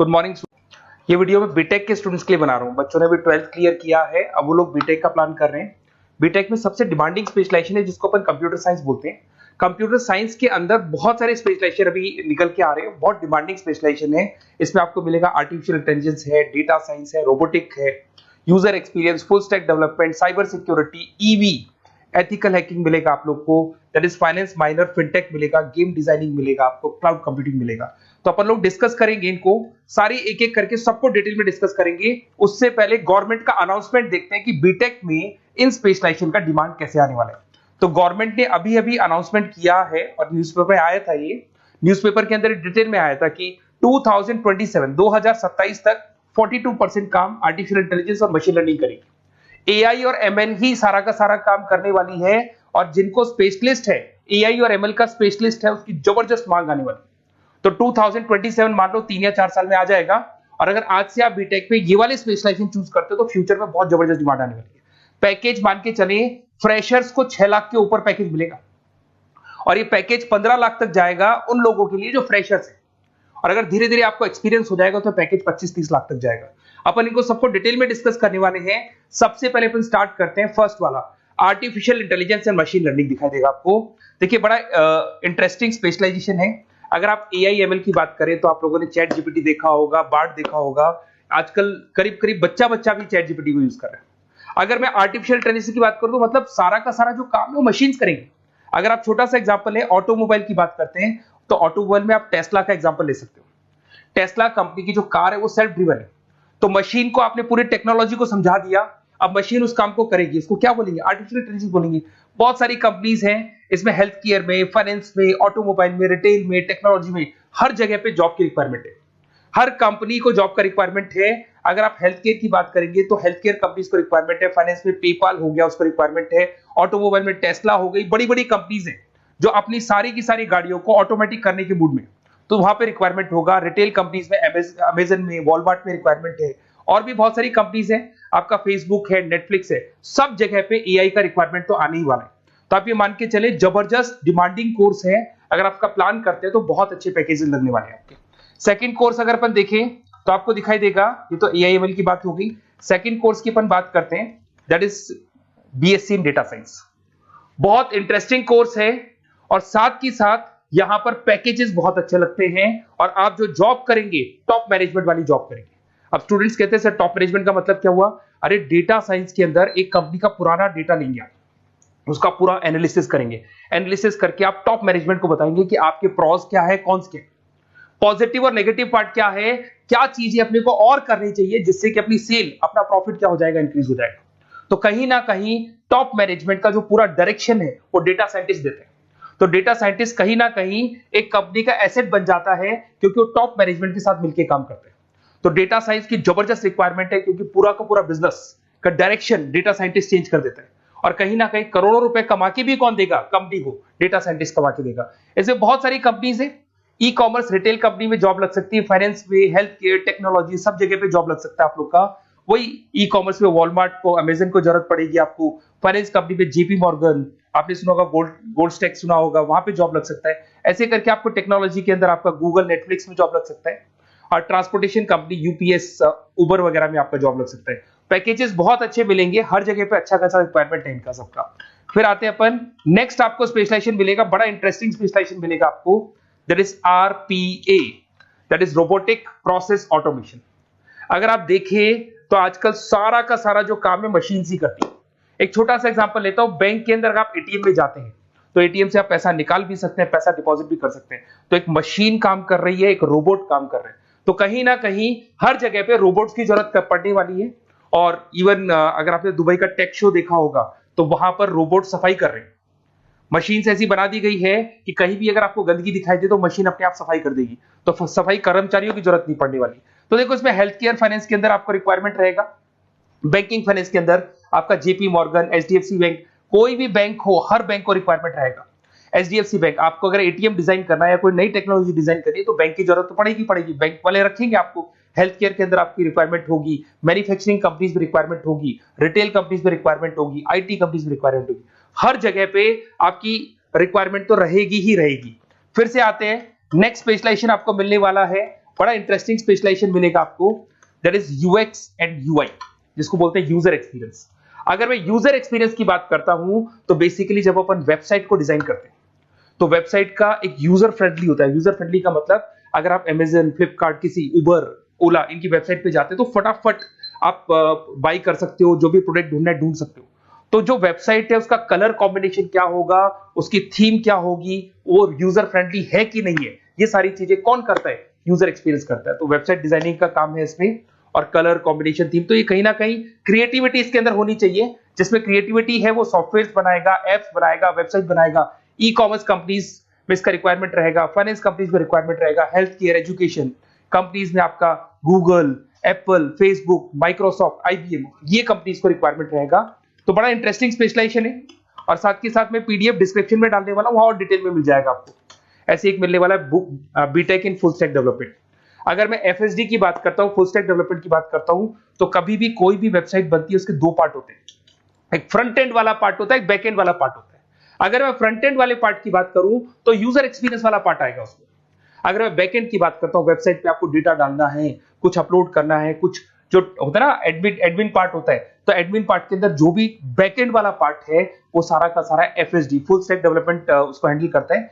Good morning. ये video मैं BTech के स्टूडेंट्स के लिए बना रहा हूँ। बच्चों ने भी 12th क्लियर किया है, अब वो लोग बीटेक का प्लान कर रहे हैं। बीटेक में सबसे डिमांडिंग स्पेशलाइजेशन है जिसको अपन कंप्यूटर साइंस बोलते हैं। कंप्यूटर साइंस के अंदर बहुत सारे स्पेशलाइजेशन अभी निकल के आ रहे हैं, बहुत डिमांडिंग स्पेशलाइजेशन है। इसमें आपको मिलेगा आर्टिफिशियल इंटेलिजेंस है, डेटा साइंस है, रोबोटिक है, user experience, full stack development, cyber security, EV, ethical hacking मिलेगा आप लोग को, that is finance minor, fintech मिलेगा, गेम डिजाइनिंग मिलेगा आपको, क्लाउड कंप्यूटिंग मिलेगा। तो अपन लोग डिस्कस करेंगे इनको सारी एक एक करके, सबको डिटेल में डिस्कस करेंगे। उससे पहले गवर्नमेंट का अनाउंसमेंट देखते हैं कि बीटेक में इन स्पेशलाइजेशन का डिमांड कैसे आने वाला है। तो गवर्नमेंट ने अभी अभी अनाउंसमेंट किया है और न्यूज़पेपर में आया था, ये न्यूज़पेपर के अंदर डिटेल में आया था कि 2027 तक 42% काम आर्टिफिशियल इंटेलिजेंस और मशीन लर्निंग करेगी। एआई और एमएल ही सारा का सारा काम करने वाली है, और जिनको स्पेशलिस्ट है, एआई और एमएल का स्पेशलिस्ट है, उसकी जबरदस्त मांग आने वाली है। तो 2027 मान लो 3 या 4 साल में आ जाएगा। और अगर आज से आप बीटेक पे ये वाले स्पेशलाइजेशन चूज करते हो तो फ्यूचर में बहुत जबरदस्त डिमांड आने वाली है। पैकेज मान के चले, फ्रेशर्स को 6 लाख के ऊपर पैकेज मिलेगा, और ये पैकेज 15 लाख तक जाएगा उन लोगों के लिए जो फ्रेशर्स है। और अगर धीरे धीरे आपको एक्सपीरियंस हो जाएगा तो पैकेज 25-30 लाख तक जाएगा। अपन इनको सबको डिटेल में डिस्कस करने वाले हैं। सबसे पहले अपन स्टार्ट करते हैं फर्स्ट वाला, artificial intelligence and machine learning दिखाई देगा आपको। देखिए बड़ा इंटरेस्टिंग स्पेशलाइजेशन है। अगर आप एआई एमएल की बात करें तो आप लोगों ने चैट जीपीटी देखा होगा, बार्ड देखा होगा। आजकल करीब करीब बच्चा भी चैट जीपीटी को यूज कर रहा है। अगर मैं आर्टिफिशियल इंटेलिजेंस की बात करूं तो मतलब सारा का सारा जो काम है वो मशीन्स करेंगे। अगर आप छोटा सा एग्जांपल है, ऑटोमोबाइल की बात करते हैं तो ऑटोमोबाइल में आप टेस्ला का एग्जांपल ले सकते हो। टेस्ला कंपनी की जो कार है वो सेल्फ ड्रिवन है। तो मशीन को आपने पूरी टेक्नोलॉजी को समझा दिया, अब मशीन उस काम को करेगी। इसको क्या बोलेंगे? आर्टिफिशियल इंटेलिजेंस बोलेंगे। बहुत सारी कंपनीज हैं इसमें, हेल्थ केयर में, फाइनेंस में, ऑटोमोबाइल में, रिटेल में, टेक्नोलॉजी में, हर जगह पे जॉब की रिक्वायरमेंट है। हर कंपनी को जॉब का रिक्वायरमेंट है। अगर आप हेल्थ केयर की बात करेंगे तो हेल्थ केयर कंपनीज को रिक्वायरमेंट है, फाइनेंस में पेपाल हो गया उसको रिक्वायरमेंट है, ऑटोमोबाइल में टेस्ला हो गई, बड़ी बड़ी कंपनीज हैं जो अपनी सारी की सारी गाड़ियों को ऑटोमेटिक करने के मूड में, तो वहां पे रिक्वायरमेंट होगा। रिटेल कंपनीज में, अमेजन में, वॉलमार्ट में रिक्वायरमेंट है, और भी बहुत सारी कंपनीज हैं, आपका फेसबुक है, नेटफ्लिक्स है, सब जगह पे एआई का रिक्वायरमेंट तो आने ही वाला है। तो आप ये मान के चले जबरदस्त डिमांडिंग कोर्स है। अगर आपका प्लान करते हैं तो बहुत अच्छे पैकेजेस लगने वाले हैं आपके। सेकंड कोर्स अगर अपन देखें तो आपको दिखाई देगा, ये तो एआई एमएल की बात हो गई। सेकंड कोर्स की अपन बात करते हैं, that is BSc in data science. बहुत इंटरेस्टिंग कोर्स है, और साथ की साथ यहां पर पैकेजेस बहुत अच्छे लगते हैं, और आप जो जॉब करेंगे टॉप मैनेजमेंट वाली जॉब करेंगे। अब स्टूडेंट्स कहते हैं सर टॉप मैनेजमेंट का मतलब क्या हुआ? अरे डेटा साइंस के अंदर एक कंपनी का पुराना डेटा लेंगे आप, उसका पूरा एनालिसिस करेंगे, एनालिसिस करके आप टॉप मैनेजमेंट को बताएंगे कि आपके प्रॉस क्या है, कॉन्स क्या है, पॉजिटिव और नेगेटिव पार्ट क्या है, क्या चीजें अपने को और करनी चाहिए जिससे कि अपनी सेल, अपना प्रॉफिट क्या हो जाएगा, इंक्रीज हो जाएगा। तो कहीं ना कहीं टॉप मैनेजमेंट का जो पूरा डायरेक्शन है वो डेटा साइंटिस्ट देते हैं। तो डेटा साइंटिस्ट कहीं ना कहीं एक कंपनी का एसेट बन जाता है, क्योंकि वो टॉप मैनेजमेंट के साथ मिलकर काम करते हैं। तो डेटा साइंस की जबरदस्त रिक्वायरमेंट है, क्योंकि पूरा का पूरा बिजनेस का डायरेक्शन डेटा साइंटिस्ट चेंज कर देता है। और कहीं ना कहीं करोड़ों रुपए कमा के भी कौन देगा? कंपनी को डेटा साइंटिस्ट कमा के देगा। ऐसे बहुत सारी कंपनीज है, ई कॉमर्स, रिटेल कंपनी में जॉब लग सकती है, फाइनेंस में, हेल्थ केयर, टेक्नोलॉजी, सब जगह पे जॉब लग सकता है आप लोग का। वही ई कॉमर्स में वॉलमार्ट को, अमेजन को जरूरत पड़ेगी आपको। फाइनेंस कंपनी में जेपी मॉर्गन, आपने सुना होगा, गोल्ड स्टैक सुना होगा, वहां पे जॉब लग सकता है। ऐसे करके आपको टेक्नोलॉजी के अंदर आपका गूगल, नेटफ्लिक्स में जॉब लग सकता है। और ट्रांसपोर्टेशन कंपनी, यूपीएस, उबर वगैरह में आपका जॉब लग सकता है। पैकेजेस बहुत अच्छे मिलेंगे, हर जगह पे अच्छा खासा रिक्वायरमेंट है इनका सबका। फिर आते हैं अपन नेक्स्ट, आपको स्पेशलाइजेशन मिलेगा, बड़ा इंटरेस्टिंग स्पेशलाइजेशन मिलेगा आपको, that is RPA, that is robotic process automation. अगर आप देखें तो आजकल सारा का सारा जो काम है मशीन ही करती है। एक छोटा सा एग्जांपल लेता हूं, बैंक के अंदर अगर आप एटीएम में जाते हैं तो एटीएम से आप पैसा निकाल भी सकते हैं, पैसा डिपॉजिट भी कर सकते हैं। तो एक मशीन काम कर रही है, एक रोबोट काम कर रहे हैं। तो कहीं ना कहीं हर जगह पे रोबोट्स की जरूरत पड़ने वाली है। और इवन अगर आपने दुबई का टेक शो देखा होगा तो वहां पर रोबोट सफाई कर रहे हैं। मशीन ऐसी बना दी गई है कि कहीं भी अगर आपको गंदगी दिखाई दे तो मशीन अपने आप सफाई कर देगी, तो सफाई कर्मचारियों की जरूरत नहीं पड़ने वाली। तो देखो इसमें हेल्थ केयर, फाइनेंस के अंदर आपको रिक्वायरमेंट रहेगा, बैंकिंग फाइनेंस के अंदर आपका जेपी मॉर्गन, एचडीएफसी बैंक, कोई भी बैंक हो, हर बैंक को रिक्वायरमेंट रहेगा। एचडीएफसी बैंक, आपको अगर एटीएम डिजाइन करना है या कोई नई टेक्नोलॉजी डिजाइन करनी है तो बैंक की जरूरत तो पड़ेगी, बैंक वाले रखेंगे आपको। हेल्थ केयर के अंदर आपकी रिक्वायरमेंट होगी, मैन्युफैक्चरिंग कंपनीज में रिक्वायरमेंट होगी, रिटेल कंपनीज में रिक्वायरमेंट होगी, आईटी कंपनीज में रिक्वायरमेंट होगी। हर जगह पे आपकी रिक्वायरमेंट तो रहेगी ही रहेगी। फिर से आते हैं, नेक्स्ट स्पेशलाइजेशन आपको मिलने वाला है बड़ा इंटरेस्टिंग स्पेशलाइजेशन मिलेगा आपको, that is UX and UI, जिसको बोलते हैं यूजर एक्सपीरियंस। अगर मैं यूजर एक्सपीरियंस की बात करता हूं तो बेसिकली जब अपन वेबसाइट को डिजाइन करते हैं तो वेबसाइट का एक यूजर फ्रेंडली होता है। यूजर फ्रेंडली का मतलब अगर आप अमेजन, फ्लिपकार्ट, किसी उबर, ओला इनकी वेबसाइट पे जाते हो तो फटाफट आप बाई कर सकते हो, जो भी प्रोडक्ट ढूंढना है ढूंढ सकते हो। तो जो वेबसाइट है उसका कलर कॉम्बिनेशन क्या होगा, उसकी थीम क्या होगी, वो यूजर फ्रेंडली है कि नहीं है, ये सारी चीजें कौन करता है, यूजर एक्सपीरियंस करता है। तो वेबसाइट डिजाइनिंग का काम है इसमें, और कलर कॉम्बिनेशन, थीम, तो ये कहीं ना कहीं क्रिएटिविटी इसके अंदर होनी चाहिए। जिसमें क्रिएटिविटी है वो सॉफ्टवेयर बनाएगा, एप्स बनाएगा, वेबसाइट बनाएगा। ई कॉमर्स कंपनीज में इसका रिक्वायरमेंट रहेगा, फाइनेंस कंपनीज में रिक्वायरमेंट रहेगा, हेल्थ केयर, एजुकेशन कंपनीज में आपका Google, Apple, Facebook, Microsoft, IBM, ये कंपनीज को रिक्वायरमेंट रहेगा। तो बड़ा इंटरेस्टिंग स्पेशलाइजेशन है, और साथ के साथ में पीडीएफ डिस्क्रिप्शन में डालने वाला हूं, वहां और डिटेल में मिल जाएगा आपको। ऐसे एक मिलने वाला है BTech in full stack development. अगर मैं एफएसडी की बात करता हूं, फुल स्टैक डेवलपमेंट की बात करता हूं, तो कभी भी कोई भी वेबसाइट बनती है उसके दो पार्ट होते हैं, एक फ्रंट एंड वाला पार्ट होता है, एक बैक एंड वाला पार्ट होता है। अगर मैं फ्रंट एंड वाले पार्ट की बात करूं तो यूजर एक्सपीरियंस वाला पार्ट आएगा उसमें। अगर मैं बैक एंड की बात करता हूं, वेबसाइट पे आपको डेटा डालना है, कुछ अपलोड करना है, कुछ जो होता है ना एडमिन पार्ट होता है, तो एडमिन पार्ट के अंदर जो भी बैक एंड वाला पार्ट है वो सारा का सारा एफएसडी, फुल स्टैक डेवलपमेंट, उसको हैंडल करता है।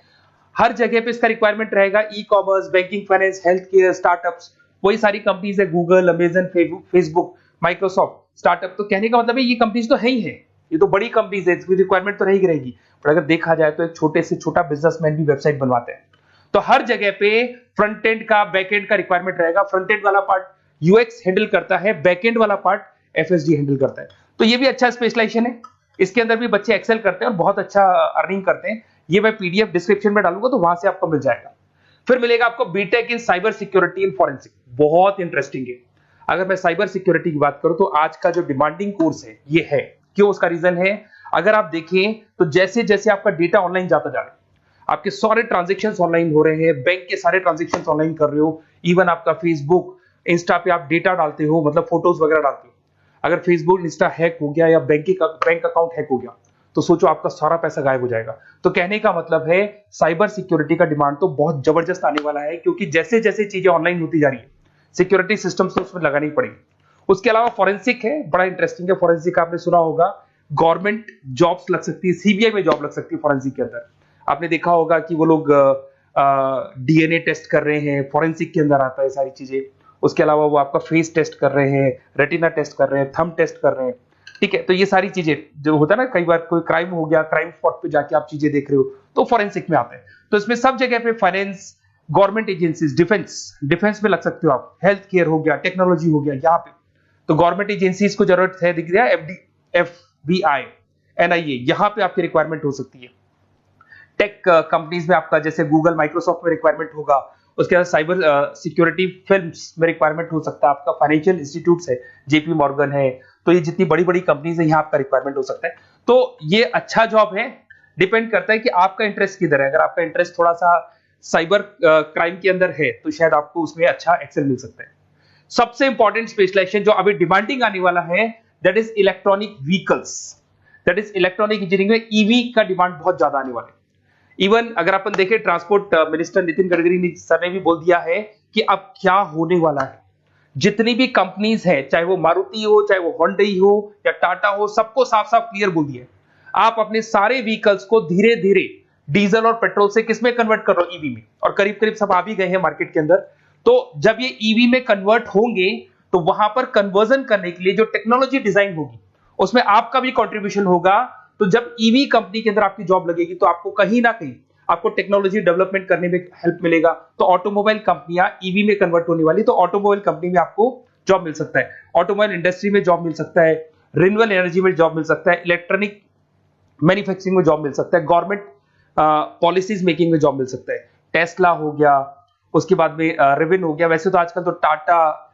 हर जगह पे इसका रिक्वायरमेंट रहेगा। E commerce, banking, finance, health care, startups, वही सारी कंपनीज है, Google, Amazon, Facebook, Microsoft, startup. तो कहने का मतलब है ये कंपनीज तो है ही है, ये तो बड़ी कंपनीज है, इसकी रिक्वायरमेंट तो रहेगी रहेगी। पर अगर देखा जाए तो एक छोटे से छोटा बिजनेसमैन भी वेबसाइट बनवाते हैं। तो हर जगह पे फ्रंट एंड का, बैक एंड का रिक्वायरमेंट रहेगा। फ्रंट एंड वाला पार्ट यूएक्स हैंडल करता है, बैक एंड वाला पार्ट एफएसडी हैंडल करता है। तो ये भी अच्छा स्पेशलाइजेशन है, इसके अंदर भी बच्चे एक्सेल करते हैं और बहुत अच्छा अर्निंग करते हैं। ये मैं पीडीएफ डिस्क्रिप्शन में डालूंगा तो वहां से आपको मिल जाएगा। फिर मिलेगा आपको BTech in cyber security and forensic, बहुत इंटरेस्टिंग है। अगर मैं साइबर सिक्योरिटी की बात करूं तो आज का जो डिमांडिंग कोर्स है ये है। क्यों? उसका रीजन है, अगर आप देखें तो जैसे जैसे आपका डेटा ऑनलाइन जाता जा रहा है, आपके सारे ट्रांजेक्शंस ऑनलाइन हो रहे हैं, बैंक के सारे ट्रांजेक्शंस ऑनलाइन कर रहे हो, इवन आपका फेसबुक, इंस्टा पे आप डेटा डालते हो, मतलब फोटोज वगैरह डालते हो। अगर फेसबुक, इंस्टा हैक हो गया या बैंक अकाउंट हैक हो गया तो सोचो आपका सारा पैसा गायब हो जाएगा। तो कहने का मतलब है साइबर सिक्योरिटी का डिमांड तो बहुत जबरदस्त आने वाला है, क्योंकि जैसे जैसे चीजें ऑनलाइन होती जा रही है सिक्योरिटी सिस्टम्स तो उसमें लगानी पड़ेगी। उसके अलावा फॉरेंसिक है, बड़ा इंटरेस्टिंग है। फॉरेंसिक आपने सुना होगा, गवर्नमेंट जॉब्स लग सकती है, सीबीआई में जॉब लग सकती है फॉरेंसिक के अंदर। आपने देखा होगा कि वो लोग डीएनए टेस्ट कर रहे हैं, फॉरेंसिक के अंदर आता है सारी चीजें। उसके अलावा वो आपका फेस टेस्ट कर रहे हैं, रेटिना टेस्ट कर रहे हैं, थंब टेस्ट कर रहे हैं, ठीक है। तो ये सारी चीजें जो होता है ना, कई बार कोई क्राइम हो गया, क्राइम स्पॉट पे जाके आप चीजें देख रहे हो तो फॉरेंसिक में आते हैं। तो इसमें सब जगह पे फाइनेंस, गवर्नमेंट एजेंसीज, डिफेंस में लग सकते हो आप, हेल्थ केयर हो गया, टेक्नोलॉजी हो गया, यहाँ पे तो गवर्नमेंट एजेंसीज को जरूरत है, दिख रहा है, एफबीआई, एनआईए, यहाँ पे आपकी रिक्वायरमेंट हो सकती है। टेक कंपनीज में आपका जैसे गूगल, माइक्रोसॉफ्ट में रिक्वायरमेंट होगा। उसके बाद साइबर सिक्योरिटी फिल्म्स में रिक्वायरमेंट हो सकता है आपका, फाइनेंशियल इंस्टीट्यूट्स है, जेपी मॉर्गन है, तो ये जितनी बड़ी बड़ी कंपनीज है यहाँ आपका रिक्वायरमेंट हो सकता है। तो ये अच्छा जॉब है, डिपेंड करता है कि आपका इंटरेस्ट किधर है। अगर आपका इंटरेस्ट थोड़ा सा साइबर क्राइम के अंदर है तो शायद आपको उसमें अच्छा एक्सेल मिल सकता है। सबसे इंपॉर्टेंट स्पेशलाइजेशन जो अभी डिमांडिंग आने वाला है, that is electronic vehicles, that is electronic engineering में ईवी का डिमांड बहुत ज्यादा आने वाला है। इवन अगर अपन देखें, transport minister Nitin Gadkari sir ने भी बोल दिया है कि अब क्या होने वाला है, जितनी भी कंपनीज है, चाहे वो मारुति हो, चाहे वो होंडई हो या टाटा हो, सबको साफ साफ क्लियर बोल दिया, आप अपने सारे व्हीकल्स को धीरे धीरे डीजल और पेट्रोल से किसमें कन्वर्ट कर रहे हो, ईवी में। और करीब करीब सब आ भी गए हैं मार्केट के अंदर। तो जब ये ईवी में कन्वर्ट होंगे तो वहां पर कन्वर्जन करने के लिए जो टेक्नोलॉजी डिजाइन होगी उसमें आपका भी कॉन्ट्रीब्यूशन होगा। तो जब ईवी कंपनी के अंदर आपकी जॉब लगेगी तो आपको कहीं ना कहीं आपको टेक्नोलॉजी डेवलपमेंट करने में हेल्प मिलेगा। तो ऑटोमोबाइल कंपनियां ईवी में कन्वर्ट होने वाली, तो ऑटोमोबाइल कंपनी में आपको जॉब मिल सकता है, ऑटोमोबाइल इंडस्ट्री में जॉब मिल सकता है, रिन्यूएबल एनर्जी में जॉब मिल सकता है, इलेक्ट्रॉनिक मैन्युफैक्चरिंग में जॉब मिल सकता है, गवर्नमेंट पॉलिसीज मेकिंग में जॉब मिल सकता है। टेस्ला हो गया, उसके बाद में रिविन हो गया। वैसे तो आजकल तो टाटा,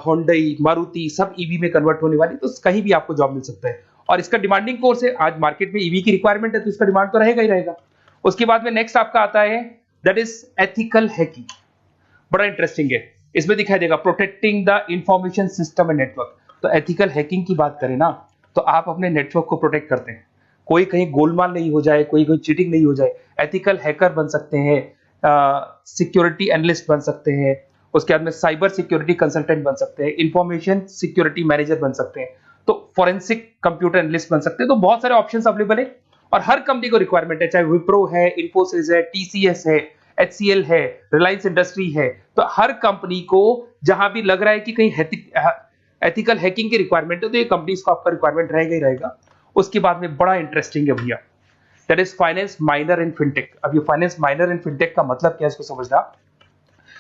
होंडई, मारुति सब ईवी में कन्वर्ट होने वाली, तो कहीं भी आपको जॉब मिल सकता है। और इसका डिमांडिंग कोर्स है, आज मार्केट में ईवी की रिक्वायरमेंट है तो इसका डिमांड तो रहेगा ही रहेगा। उसके बाद में नेक्स्ट आपका आता है दैट इज एथिकल हैकिंग, बड़ा इंटरेस्टिंग है। इसमें दिखाई देगा protecting the information system and network. तो एथिकल हैकिंग की बात करें ना, तो आप अपने नेटवर्क को प्रोटेक्ट करते हैं, कोई कहीं गोलमाल नहीं हो जाए, कोई चीटिंग नहीं हो जाए। एथिकल हैकर बन सकते हैं, सिक्योरिटी एनालिस्ट बन सकते हैं, उसके बाद में साइबर सिक्योरिटी कंसल्टेंट बन सकते हैं, इंफॉर्मेशन सिक्योरिटी मैनेजर बन सकते हैं, तो फोरेंसिक कंप्यूटर एनालिस्ट बन सकते हैं। तो बहुत सारे ऑप्शंस अवेलेबल है और हर कंपनी को रिक्वायरमेंट है, चाहे विप्रो है, इन्फोसिस है, टीसीएस है, एचसीएल है, रिलायंस इंडस्ट्री है। तो हर कंपनी को जहां भी लग रहा है कि कहीं एथिकल हैकिंग की रिक्वायरमेंट है तो ये कंपनीज को आपका रिक्वायरमेंट रहेगा ही रहेगा। उसके बाद में बड़ा इंटरेस्टिंग है भैया, that is finance minor in fintech. अब ये फाइनेंस माइनर इन फिनटेक का मतलब क्या है इसको समझना।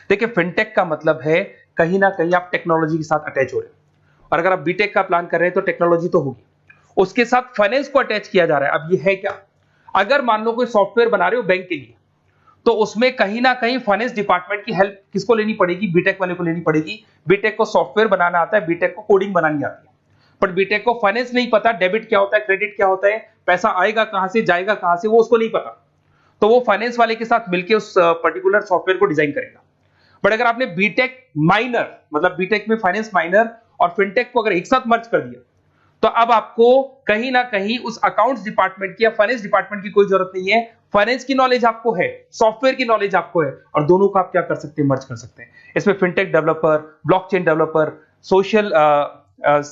देखिए फिनटेक का मतलब है कहीं ना कहीं आप टेक्नोलॉजी के साथ अटैच हो रहे हैं, और अगर आप बीटेक का प्लान कर रहे हैं तो टेक्नोलॉजी तो होगी, उसके साथ फाइनेंस को अटैच किया जा रहा है। अब ये है क्या, अगर मान लो कोई सॉफ्टवेयर बना रहे हो बैंक के लिए, तो उसमें कहीं ना कहीं फाइनेंस डिपार्टमेंट की हेल्प किसको लेनी पड़ेगी, बीटेक वाले को लेनी पड़ेगी। बीटेक को सॉफ्टवेयर बनाना आता है, बीटेक को कोडिंग बनानी आती है, बट बीटेक को फाइनेंस नहीं पता, डेबिट क्या होता है, क्रेडिट क्या होता है, पैसा आएगा कहां से, जाएगा कहां से, वो उसको नहीं पता। तो वो फाइनेंस वाले के साथ मिलकर उस पर्टिकुलर सॉफ्टवेयर को डिजाइन करेगा। बट अगर आपने बीटेक माइनर, मतलब बीटेक में फाइनेंस माइनर और फिनटेक को अगर एक साथ मर्ज कर दिया, तो अब आपको कहीं ना कहीं उस अकाउंट्स डिपार्टमेंट की या फाइनेंस डिपार्टमेंट की कोई जरूरत नहीं है। फाइनेंस की नॉलेज आपको है, सॉफ्टवेयर की नॉलेज आपको है, और दोनों को आप क्या कर सकते हैं, मर्ज कर सकते हैं। इसमें fintech developer, blockchain developer, social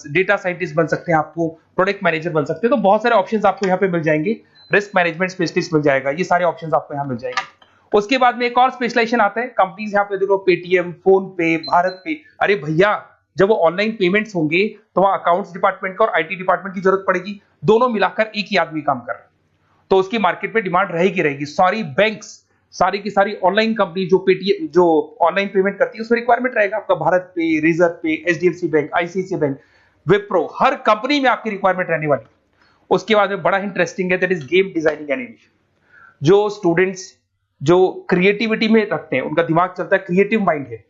data scientist बन सकते हैं, आपको प्रोडक्ट मैनेजर बन सकते हैं। तो बहुत सारे ऑप्शंस आपको यहाँ पे मिल जाएंगे, रिस्क मैनेजमेंट स्पेशलिस्ट मिल जाएगा, ये सारे ऑप्शंस आपको यहाँ मिल जाएंगे। उसके बाद में एक और स्पेशलाइजेशन आता है, कंपनीज यहाँ पे देखो पेटीएम, फोन पे, भारत पे। अरे भैया जब वो ऑनलाइन पेमेंट्स होंगे तो वहां अकाउंट्स डिपार्टमेंट का और आईटी डिपार्टमेंट की जरूरत पड़ेगी, दोनों मिलाकर एक ही आदमी काम कर रहा है, तो उसकी मार्केट में डिमांड रहेगी रहेगी। सारी बैंक्स, सारी की सारी ऑनलाइन कंपनी जो पेटीएम, जो ऑनलाइन पेमेंट करती है, उसमें रिक्वायरमेंट रहेगा आपका भारत पे, Razorpay, HDFC bank, ICICI bank, Wipro, हर कंपनी में आपकी रिक्वायरमेंट रहने वाली। उसके बाद में बड़ा इंटरेस्टिंग है, that is game designing animation. जो स्टूडेंट्स जो क्रिएटिविटी में रखते हैं, उनका दिमाग चलता है, क्रिएटिव माइंड है,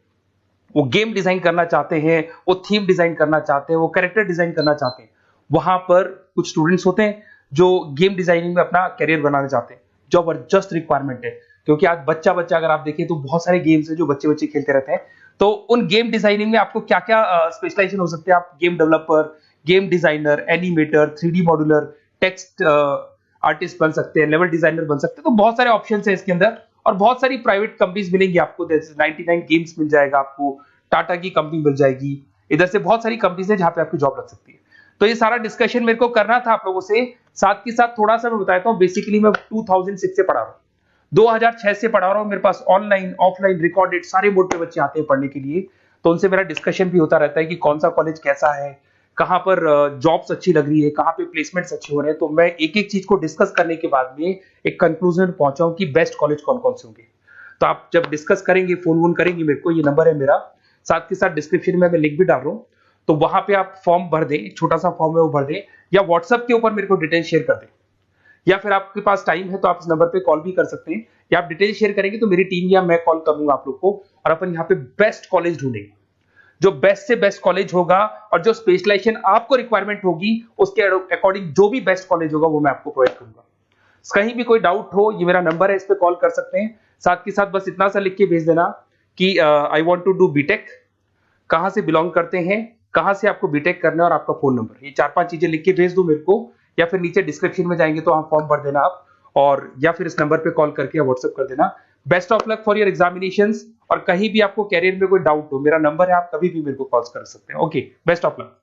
वो गेम डिजाइन करना चाहते हैं, वो थीम डिजाइन करना चाहते हैं, वो कैरेक्टर डिजाइन करना चाहते हैं, वहां पर कुछ स्टूडेंट्स होते हैं जो गेम डिजाइनिंग में अपना करियर बनाना चाहते हैं। जबरदस्त रिक्वायरमेंट है, क्योंकि आज बच्चा बच्चा अगर आप देखें तो बहुत सारे गेम्स हैं जो बच्चे बच्चे खेलते रहते हैं। तो उन गेम डिजाइनिंग में आपको क्या क्या स्पेशलाइजेशन हो सकते हैं, आप game developer, game designer, animator, 3D modular, text artist बन सकते हैं, लेवल डिजाइनर बन सकते हैं। तो बहुत सारे ऑप्शंस हैं इसके अंदर, और बहुत सारी प्राइवेट कंपनीज मिलेंगी आपको, जैसे 99 गेम्स मिल जाएगा आपको, टाटा की कंपनी मिल जाएगी, इधर से बहुत सारी कंपनीज है जहां पे आपकी जॉब लग सकती है। तो ये सारा डिस्कशन मेरे को करना था आप लोगों से, साथ के साथ थोड़ा सा मैं बताता हूँ। बेसिकली मैं 2006 से पढ़ा रहा हूँ, 2006 से पढ़ा रहा हूँ। मेरे पास ऑनलाइन ऑफलाइन रिकॉर्डेड सारे मोड पे बच्चे आते हैं पढ़ने के लिए, तो उनसे मेरा डिस्कशन भी होता रहता है कि कौन सा कॉलेज कैसा है, कहाँ पर जॉब्स अच्छी लग रही है, कहाँ पे प्लेसमेंट्स अच्छे हो रहे हैं। तो मैं एक एक चीज को डिस्कस करने के बाद में एक कंक्लूजन पहुंचा हूं कि बेस्ट कॉलेज कौन कौन से होंगे। तो आप जब डिस्कस करेंगे, फोन वोन करेंगे मेरे को, ये नंबर है मेरा, साथ के साथ डिस्क्रिप्शन में मैं लिंक भी डाल रहा हूँ, तो वहां पे आप फॉर्म भर दें, एक छोटा सा फॉर्म है वो भर दें, या व्हाट्सएप के ऊपर मेरे को डिटेल शेयर कर दें, या फिर आपके पास टाइम है तो आप इस नंबर पे कॉल भी कर सकते हैं, या आप डिटेल शेयर करेंगे तो मेरी टीम या मैं कॉल करूंगा आप लोग को, और अपन यहाँ पे बेस्ट कॉलेज ढूंढेंगे। जो बेस्ट से बेस्ट कॉलेज होगा और जो स्पेशलाइजेशन आपको रिक्वायरमेंट होगी उसके अकॉर्डिंग जो भी बेस्ट कॉलेज होगा वो मैं आपको प्रोवाइड करूंगा। कहीं भी कोई डाउट हो, ये मेरा नंबर है, इस पे कॉल कर सकते हैं। साथ के साथ बस इतना सा लिख के भेज देना कि I want to do BTech, कहां से बिलोंग करते हैं, कहां से आपको बीटेक करना है, और आपका फोन नंबर, ये 4-5 चीजें लिख के भेज दो मेरे को, या फिर नीचे डिस्क्रिप्शन में जाएंगे तो फॉर्म भर देना आप, और या फिर इस नंबर पे कॉल करके व्हाट्सएप कर देना। Best of luck for your examinations, और कहीं भी आपको कैरियर में कोई डाउट हो, मेरा नंबर है, आप कभी भी मेरे को कॉल कर सकते हैं। Okay, best of luck.